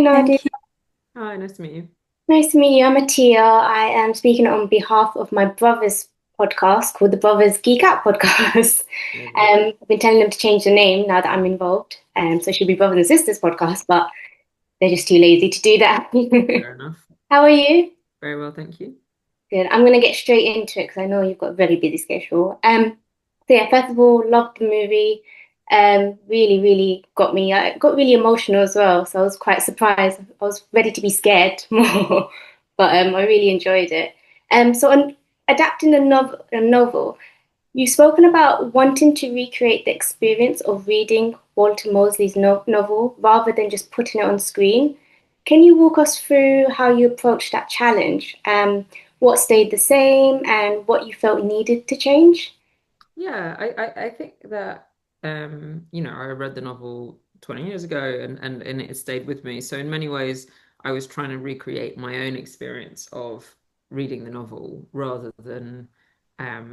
Nadia. Thank you. Hi, nice to meet you. Nice to meet you. I'm Atiya. I am speaking on behalf of my brother's podcast called the Brothers Geek Out Podcast. Amazing. I've been telling them to change the name now that I'm involved. So it should be Brothers and Sisters Podcast, but they're just too lazy to do that. Fair enough. How are you? Very well, thank you. Good. I'm going to get straight into it because I know you've got a very busy schedule. So yeah, first of all, loved the movie. Really, really got me. I got really emotional as well, so I was quite surprised. I was ready to be scared more, but I really enjoyed it. So on adapting a novel, you've spoken about wanting to recreate the experience of reading Walter Mosley's novel rather than just putting it on screen. Can you walk us through how you approached that challenge? What stayed the same and what you felt needed to change? Yeah, I think that I read the novel 20 years ago and it stayed with me. So in many ways, I was trying to recreate my own experience of reading the novel rather than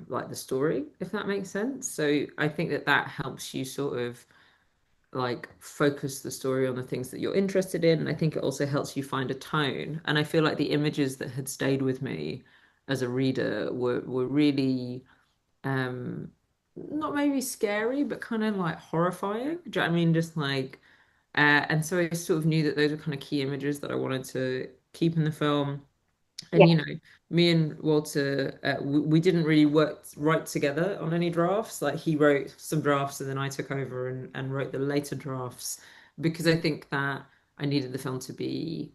like the story, if that makes sense. So I think that that helps you sort of like focus the story on the things that you're interested in. And I think it also helps you find a tone. And I feel like the images that had stayed with me as a reader were really um not maybe scary, but kind of like horrifying. Do you know what I mean? Just like and so I sort of knew that those were kind of key images that I wanted to keep in the film. Yeah, And me and Walter, we didn't really work right together on any drafts. Like he wrote some drafts and then I took over and wrote the later drafts because I think that I needed the film to be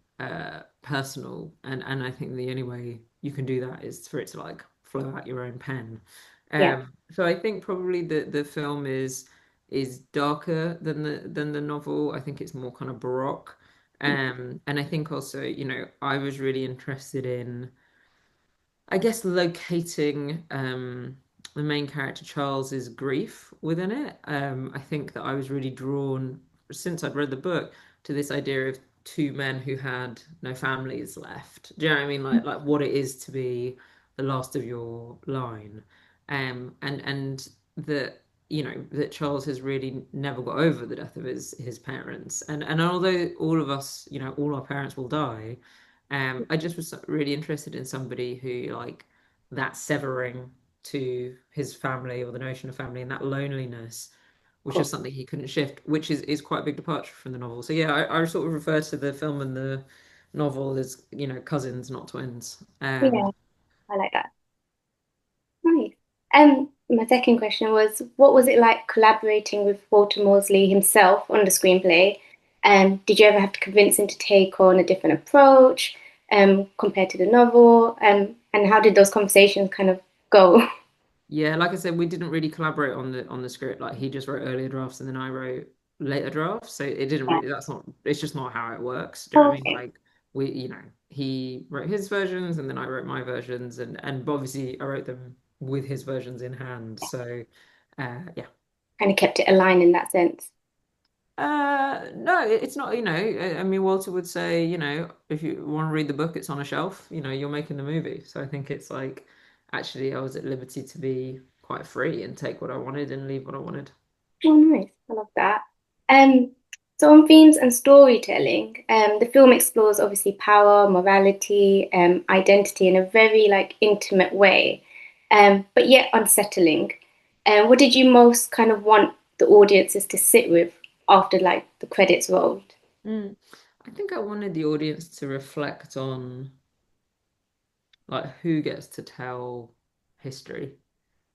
personal. And I think the only way you can do that is for it to like flow out your own pen. yeah, So I think probably the film is darker than the novel. I think it's more kind of baroque. And I think also, I was really interested in, I guess, locating the main character Charles's grief within it. I think that I was really drawn, since I'd read the book, to this idea of two men who had no families left. Do you know what I mean? Like what it is to be the last of your line. And that that Charles has really never got over the death of his parents. And although all of us, all our parents will die, I just was really interested in somebody who like that severing to his family or the notion of family and that loneliness was cool. just something he couldn't shift, which is quite a big departure from the novel. So yeah, I sort of refer to the film and the novel as, cousins, not twins. Yeah, I like that. Nice. My second question was, what was it like collaborating with Walter Mosley himself on the screenplay? Did you ever have to convince him to take on a different approach, compared to the novel? And how did those conversations kind of go? Yeah, like I said, we didn't really collaborate on the script. Like he just wrote earlier drafts and then I wrote later drafts. So it didn't Yeah. really, that's not, it's just not how it works. Do you know what I mean? Okay. Like he wrote his versions and then I wrote my versions and obviously I wrote them with his versions in hand. So yeah. Kind of kept it aligned in that sense. No, it's not, I mean, Walter would say, if you want to read the book, it's on a shelf, you're making the movie. So I think it's like, actually, I was at liberty to be quite free and take what I wanted and leave what I wanted. Oh, nice. I love that. Um, so on themes and storytelling, the film explores obviously power, morality, identity in a very like intimate way, but yet unsettling. What did you most kind of want the audiences to sit with after like the credits rolled? Mm. I think I wanted the audience to reflect on like who gets to tell history,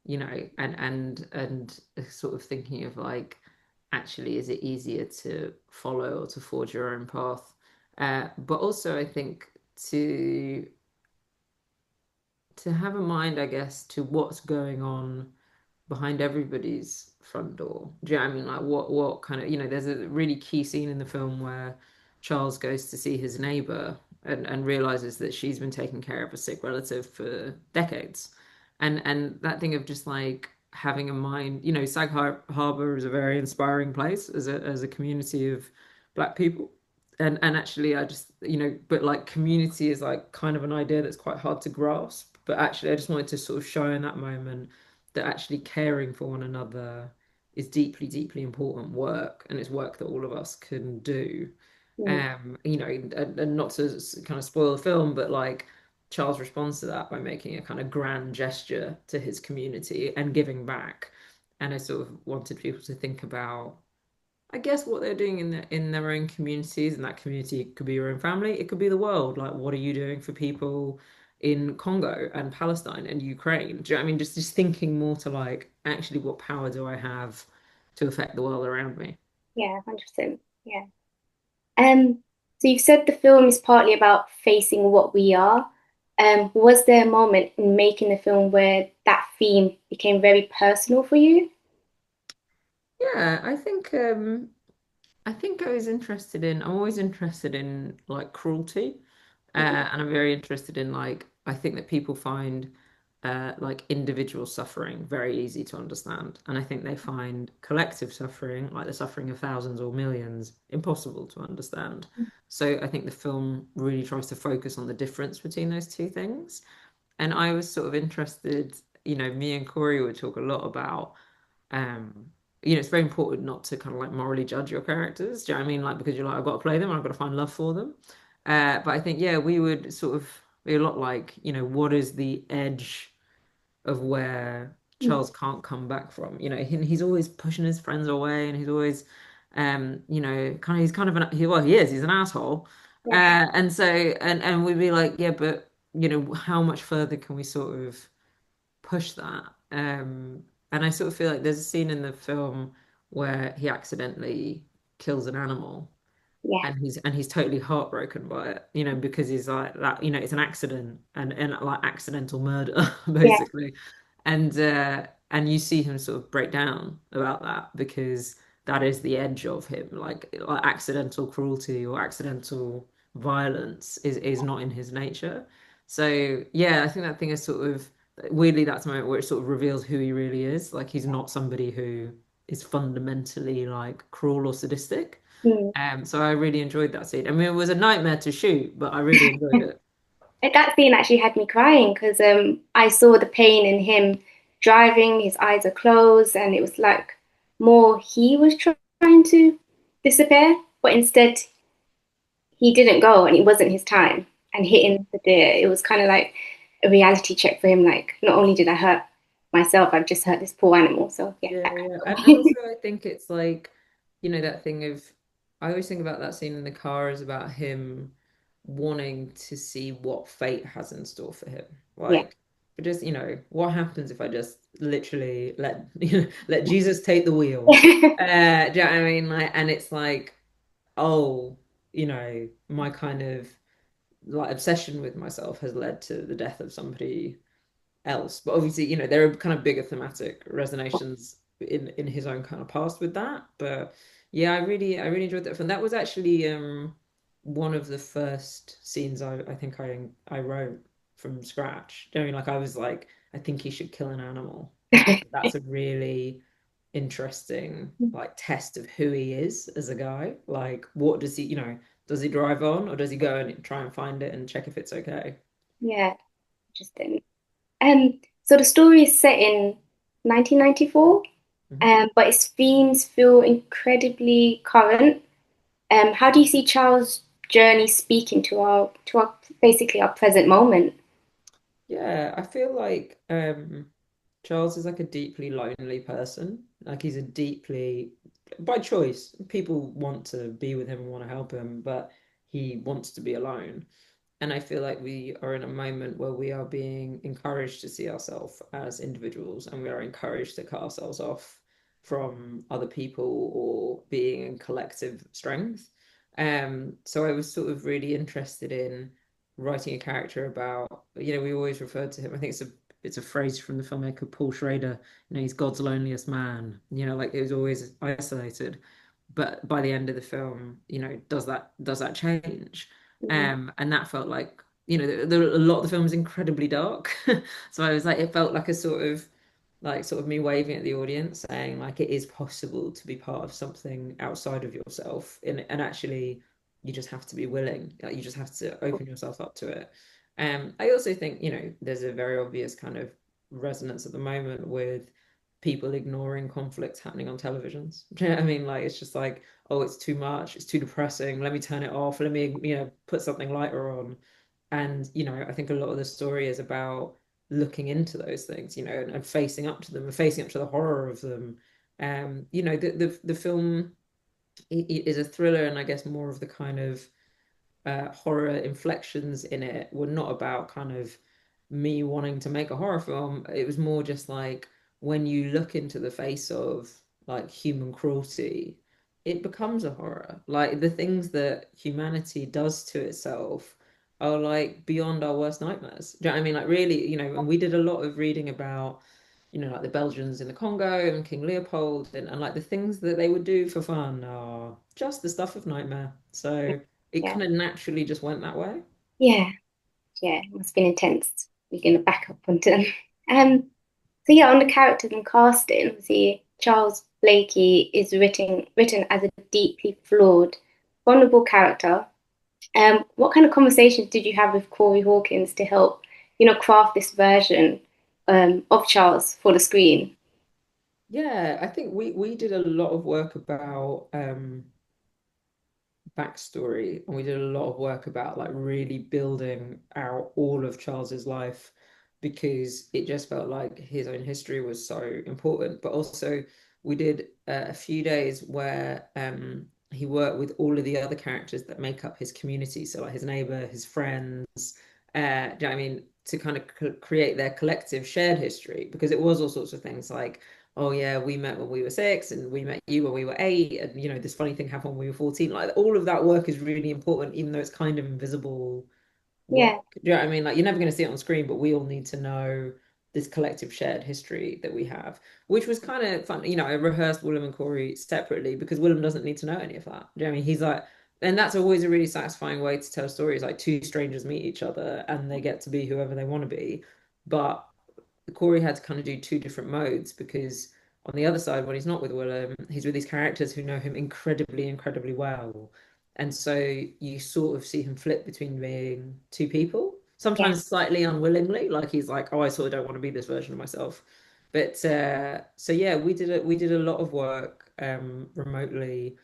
and sort of thinking of like, actually, is it easier to follow or to forge your own path? But also, I think to to have a mind, I guess, to what's going on behind everybody's front door. Do you know what I mean? Like what kind of, there's a really key scene in the film where Charles goes to see his neighbor and realizes that she's been taking care of a sick relative for decades. And that thing of just like having a mind, Harbor is a very inspiring place as a community of black people. And actually I just, but like community is like kind of an idea that's quite hard to grasp. But actually I just wanted to sort of show in that moment that actually caring for one another is deeply, deeply important work, and it's work that all of us can do. Mm. You know, and not to kind of spoil the film, but like Charles responds to that by making a kind of grand gesture to his community and giving back. And I sort of wanted people to think about, I guess, what they're doing in their own communities, and that community could be your own family, it could be the world. Like, what are you doing for people in Congo and Palestine and Ukraine? Do you know what I mean? Just thinking more to like, actually, what power do I have to affect the world around me? Yeah, 100%. Yeah. Um, so you've said the film is partly about facing what we are. Was there a moment in making the film where that theme became very personal for you? Yeah, I think I was interested in, I'm always interested in like cruelty. And I'm very interested in like, I think that people find like individual suffering very easy to understand. And I think they find collective suffering, like the suffering of thousands or millions, impossible to understand. So I think the film really tries to focus on the difference between those two things. And I was sort of interested, me and Corey would talk a lot about um it's very important not to kind of like morally judge your characters. Do you know what I mean? Like, because you're like, I've got to play them and I've got to find love for them. But I think, yeah, we would sort of be a lot like, what is the edge of where Mm. Charles can't come back from? He's always pushing his friends away, and he's always he's kind of he's an asshole. Yeah. And so and we'd be like, yeah, but how much further can we sort of push that? And I sort of feel like there's a scene in the film where he accidentally kills an animal, Yeah. and he's totally heartbroken by it, because he's like that, it's an accident, and like accidental murder Yeah. basically. And you see him sort of break down about that, because that is the edge of him, like accidental cruelty or accidental violence is not in his nature. So yeah, I think that thing is sort of weirdly, that's the moment where it sort of reveals who he really is. Like, he's not somebody who is fundamentally like cruel or sadistic. Mm. So I really enjoyed that scene. I mean, it was a nightmare to shoot, but I really enjoyed it. That scene actually had me crying because I saw the pain in him driving, his eyes are closed, and it was like more he was trying to disappear, but instead he didn't go and it wasn't his time. And hitting the deer, it was kind of like a reality check for him. Like, not only did I hurt myself, I've just hurt this poor animal. So, yeah, Yeah, that yeah. kind And of also I think it's like, that thing of, I always think about that scene in the car is about him wanting to see what fate has in store for him. yeah. Like, but just, what happens if I just literally let let Jesus take the wheel? Do you know what I mean? Like, and it's like, oh, my kind of like obsession with myself has led to the death of somebody else. But obviously, there are kind of bigger thematic resonations in his own kind of past with that. But yeah, I really enjoyed that film. That was actually one of the first scenes I think I wrote from scratch. I mean, like, I was like, I think he should kill an animal. And I think that's a really interesting like test of who he is as a guy. Like, what does he, does he drive on, or does he go and try and find it and check if it's okay? Yeah, interesting. So the story is set in 1994, Mhm. but its themes feel incredibly current. How do you see Charles' journey speaking to our basically our present moment? Yeah, I feel like Charles is like a deeply lonely person. Like, he's a deeply, by choice, people want to be with him and want to help him, but he wants to be alone. And I feel like we are in a moment where we are being encouraged to see ourselves as individuals, and we are encouraged to cut ourselves off from other people or being in collective strength. So I was sort of really interested in writing a character about, we always referred to him. I think it's a phrase from the filmmaker Paul Schrader. He's God's loneliest man. Like, he was always isolated. But by the end of the film, does that change? Mhm. And that felt like, a lot of the film is incredibly dark. So I was like, it felt like a sort of me waving at the audience, saying like, it is possible to be part of something outside of yourself, and actually, you just have to be willing. Like, you just have to open yourself up to it. I also think, there's a very obvious kind of resonance at the moment with people ignoring conflicts happening on televisions. Do you know what I mean? Like it's just like, oh, it's too much, it's too depressing. Let me turn it off. Let me, put something lighter on. And, I think a lot of the story is about looking into those things, and facing up to them and facing up to the horror of them. The film is a thriller, and I guess more of the kind of horror inflections in it were not about kind of me wanting to make a horror film. It was more just like when you look into the face of like human cruelty, it becomes a horror. Like the things that humanity does to itself are like beyond our worst nightmares. Do you know what I mean? Like really, and we did a lot of reading about, like the Belgians in the Congo and King Leopold and like the things that they would do for fun are just the stuff of nightmare. So it Yeah. kind of naturally just went that way. Yeah. Yeah. It must have been intense. We're gonna back up onto them. Um, so yeah, on the characters and casting, see Charles Blakey is written as a deeply flawed, vulnerable character. What kind of conversations did you have with Corey Hawkins to help, craft this version of Charles for the screen? Yeah, I think we did a lot of work about backstory, and we did a lot of work about like really building out all of Charles's life because it just felt like his own history was so important. But also, we did a few days where he worked with all of the other characters that make up his community, so like his neighbor, his friends. Do you know what I mean? To kind of create their collective shared history because it was all sorts of things like oh yeah, we met when we were 6 and we met you when we were 8 and this funny thing happened when we were 14. Like all of that work is really important, even though it's kind of invisible work. Yeah, Do you know what I mean? Like you're never going to see it on screen, but we all need to know this collective shared history that we have, which was kind of fun. I rehearsed Willem and Corey separately because Willem doesn't need to know any of that. Do you know what I mean? He's like, and that's always a really satisfying way to tell stories. Like two strangers meet each other and they get to be whoever they want to be. But Corey had to kind of do two different modes because on the other side, when he's not with Willem, he's with these characters who know him incredibly, incredibly well. And so you sort of see him flip between being two people, yeah, sometimes slightly unwillingly, like he's like, oh, I sort of don't want to be this version of myself. But so yeah, we did a lot of work remotely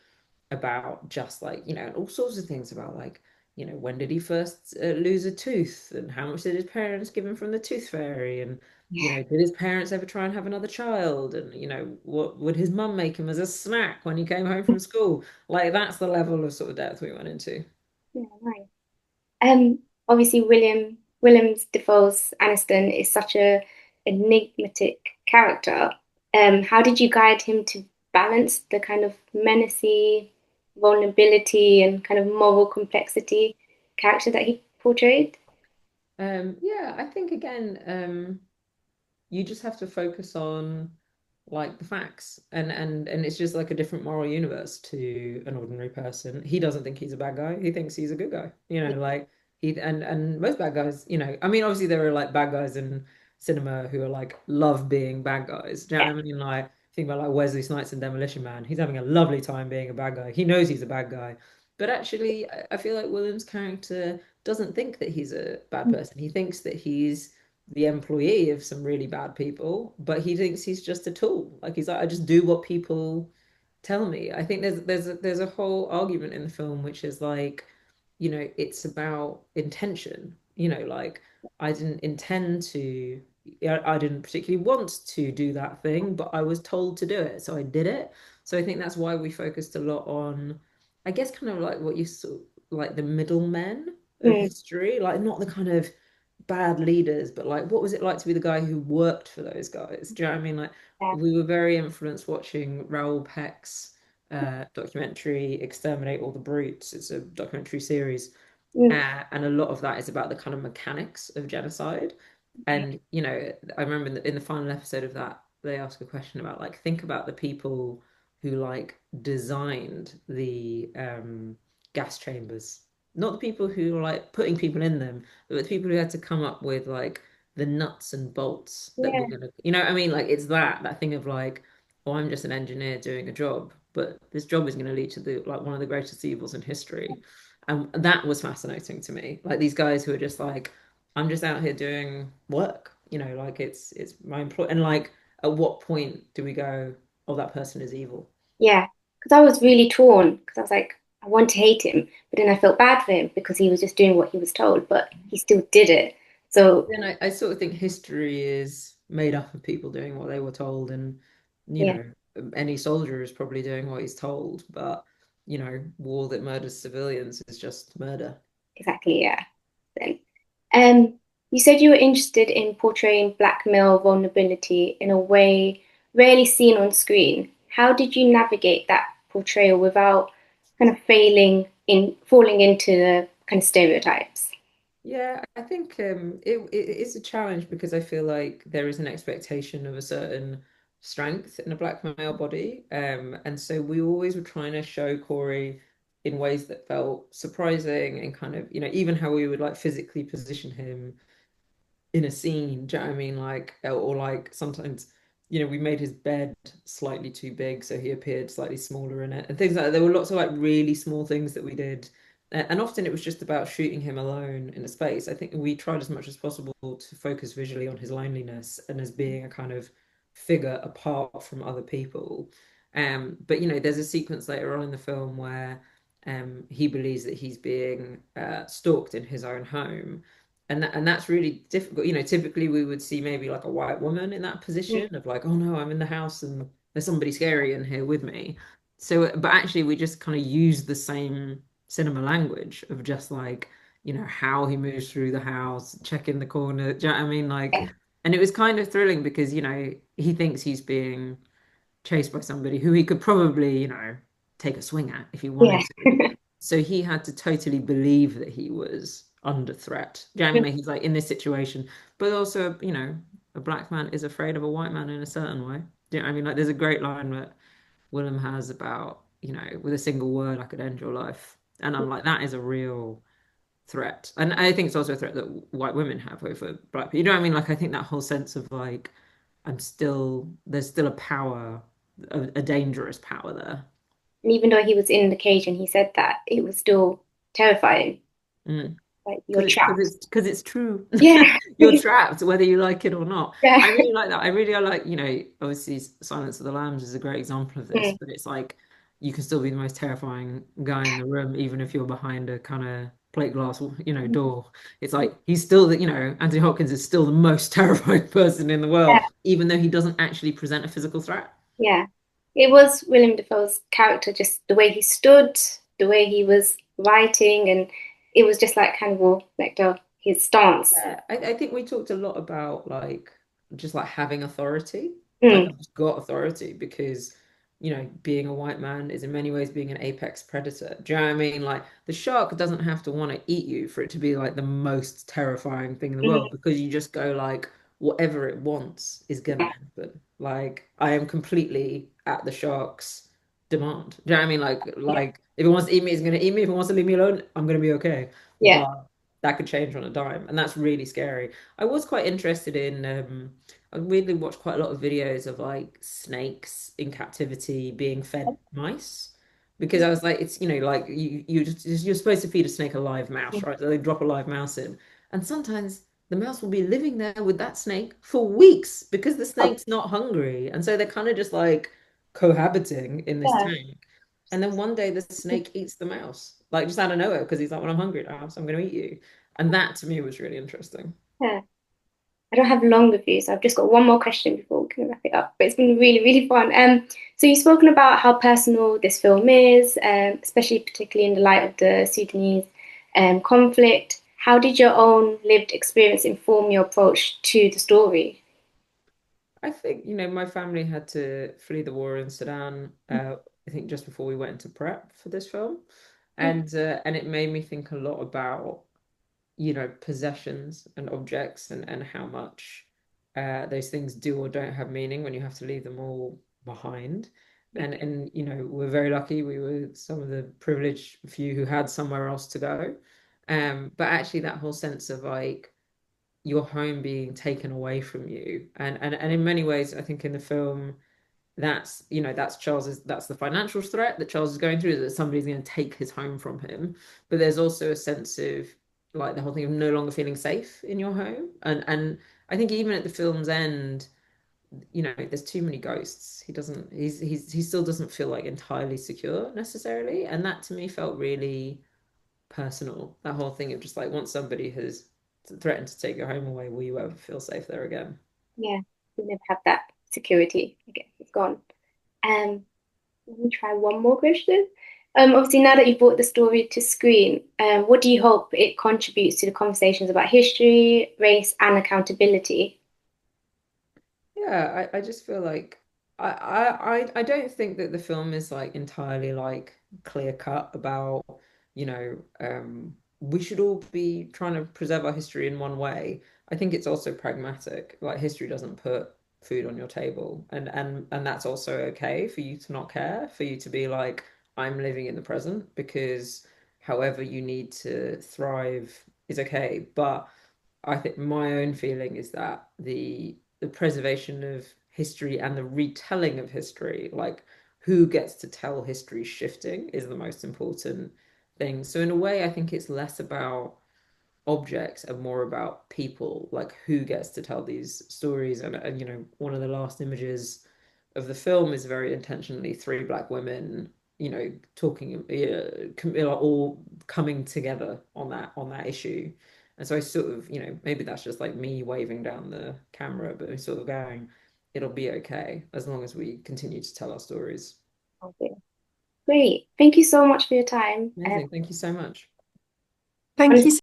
about just like, all sorts of things about like, when did he first lose a tooth and how much did his parents give him from the tooth fairy and, did his parents ever try and have another child and, what would his mum make him as a snack when he came home from school? Like that's the level of sort of depth we went into. yeah, nice. Obviously Williams Defoe's Aniston is such a enigmatic character. How did you guide him to balance the kind of menacing vulnerability and kind of moral complexity character that he portrayed? Yeah, I think again, you just have to focus on like the facts and it's just like a different moral universe to an ordinary person. He doesn't think he's a bad guy. He thinks he's a good guy. Like he and most bad guys, I mean obviously there are like bad guys in cinema who are like love being bad guys. Do you know Yeah. what I mean? Like think about like Wesley Snipes in Demolition Man. He's having a lovely time being a bad guy. He knows he's a bad guy. But actually I feel like William's character doesn't think that he's a bad person. He thinks that he's the employee of some really bad people, but he thinks he's just a tool. Like he's like, I just do what people tell me. I think there's a whole argument in the film which is like, it's about intention. Like I didn't intend to, I didn't particularly want to do that thing, but I was told to do it, so I did it. So I think that's why we focused a lot on, I guess, kind of like what you saw, like the middlemen of Mm, history, like not the kind of bad leaders, but like what was it like to be the guy who worked for those guys? Do you know what I mean? Like yeah. we were very influenced watching Raoul Peck's documentary Exterminate All the Brutes. It's a documentary series. Mm, And a lot of that is about the kind of mechanics of genocide. And, I remember in the final episode of that, they ask a question about like, think about the people who like designed the gas chambers. Not the people who are like putting people in them, but the people who had to come up with like the nuts and bolts that were yeah. gonna, what I mean? Like it's that thing of like, oh, I'm just an engineer doing a job, but this job is going to lead to the like one of the greatest evils in history. And that was fascinating to me. Like these guys who are just like, I'm just out here doing work, like it's my employ and like at what point do we go, oh, that person is evil? Yeah, because I was really torn because I was like, I want to hate him, but then I felt bad for him because he was just doing what he was told, but he still did it. So Then I sort of think history is made up of people doing what they were told, and you yeah, know, any soldier is probably doing what he's told, but war that murders civilians is just murder. exactly, yeah. Then, um, you said you were interested in portraying black male vulnerability in a way rarely seen on screen. How did you navigate that portrayal without kind of falling into the kind of stereotypes? Yeah, I think it is a challenge because I feel like there is an expectation of a certain strength in a black male body. And so we always were trying to show Corey in ways that felt surprising and kind of, even how we would like physically position him in a scene. Do you know what I mean? Like, or like sometimes, we made his bed slightly too big, so he appeared slightly smaller in it, and things like that. There were lots of like really small things that we did. And often it was just about shooting him alone in a space. I think we tried as much as possible to focus visually on his loneliness and as being a kind of figure apart from other people. But there's a sequence later on in the film where he believes that he's being stalked in his own home, and that's really difficult. Typically we would see maybe like a white woman in that Mm, position of like, oh no, I'm in the house and there's somebody scary in here with me. So, but actually we just kind of use the same cinema language of just like, how he moves through the house, checking the corner. Do you know what I mean? Like, yeah, and it was kind of thrilling because, he thinks he's being chased by somebody who he could probably, take a swing at if he yeah, wanted to. So he had to totally believe that he was under threat. Do you know what I mean? Like, he's like in this situation, but also, a black man is afraid of a white man in a certain way. Do you know what I mean? Like, there's a great line that Willem has about, with a single word, I could end your life. And I'm like, that is a real threat. And I think it's also a threat that white women have over black people. You know what I mean? Like, I think that whole sense of like, there's still a power, a dangerous power there. and even though he was in the cage and he said that, it was still terrifying. Mm. Like you're Because trapped. it's true. Yeah, You're trapped, whether you like it or not. yeah, I really like that. I really I like, obviously Silence of the Lambs is a great example of this, mm, but it's like you can still be the most terrifying guy in the room, even if you're behind a kind of plate glass, door. It's like he's still Anthony Hopkins is still the most terrifying person in the yeah, world, even though he doesn't actually present a physical threat. yeah. It was William Dafoe's character, just the way he stood, the way he was writing, and it was just like Hannibal Lecter, his stance. Yeah, I think we talked a lot about like just like having authority. Like Mm, I've just got authority because, being a white man is in many ways being an apex predator. Do you know what I mean? Like the shark doesn't have to want to eat you for it to be like the most terrifying thing in the world mm, because you just go like whatever it wants is gonna yeah, happen. Like I am completely at the shark's demand. Do you know what I mean? yeah, Like if it wants to eat me, it's gonna eat me. If it wants to leave me alone, I'm gonna be okay. yeah. But that could change on a dime, and that's really scary. I was quite interested in I weirdly watched quite a lot of videos of like snakes in captivity being fed mice because I was like, it's like you're supposed to feed a snake a live mouse, right? So they drop a live mouse in, and sometimes the mouse will be living there with that snake for weeks because the Oh, snake's not hungry, and so they're kind of just like cohabiting in this yeah, tank. And then one day the snake eats the mouse, like just out of nowhere, because he's like, well, I'm hungry now, so I'm going to eat you. And that to me was really interesting. yeah. I don't have long reviews, so I've just got one more question before we can wrap it up. But it's been really, really fun. So you've spoken about how personal this film is, especially particularly in the light of the Sudanese conflict. How did your own lived experience inform your approach to the story? I think, my family had to flee the war in Sudan, I think just before we went into prep for this film. And it made me think a lot about, possessions and objects and how much those things do or don't have meaning when you have to leave them all behind. And we're very lucky. We were some of the privileged few who had somewhere else to go. But actually that whole sense of like your home being taken away from you. And in many ways, I think in the film, that's the financial threat that Charles is going through, is that somebody's going to take his home from him. But there's also a sense of like the whole thing of no longer feeling safe in your home. And I think even at the film's end, there's too many ghosts. He still doesn't feel like entirely secure necessarily. And that to me felt really personal. That whole thing of just like once somebody has threatened to take your home away, will you ever feel safe there again? Yeah, we never have that security. I guess it's gone. Um, Let me try one more question. Obviously, now that you've brought the story to screen, what do you hope it contributes to the conversations about history, race, and accountability? Yeah, I just feel like I don't think that the film is like entirely like clear cut about, we should all be trying to preserve our history in one way. I think it's also pragmatic. Like history doesn't put food on your table, and that's also okay for you to not care, for you to be like, I'm living in the present because however you need to thrive is okay. But I think my own feeling is that the preservation of history and the retelling of history, like who gets to tell history shifting, is the most important thing. So in a way, I think it's less about objects and more about people, like who gets to tell these stories. And one of the last images of the film is very intentionally three black women, talking, all coming together on that issue. And so I sort of, maybe that's just like me waving down the camera, but I'm sort of going, it'll be okay as long as we continue to tell our stories. Okay. Great. Thank you so much for your time. Amazing. Thank you so much. Thank Honestly, you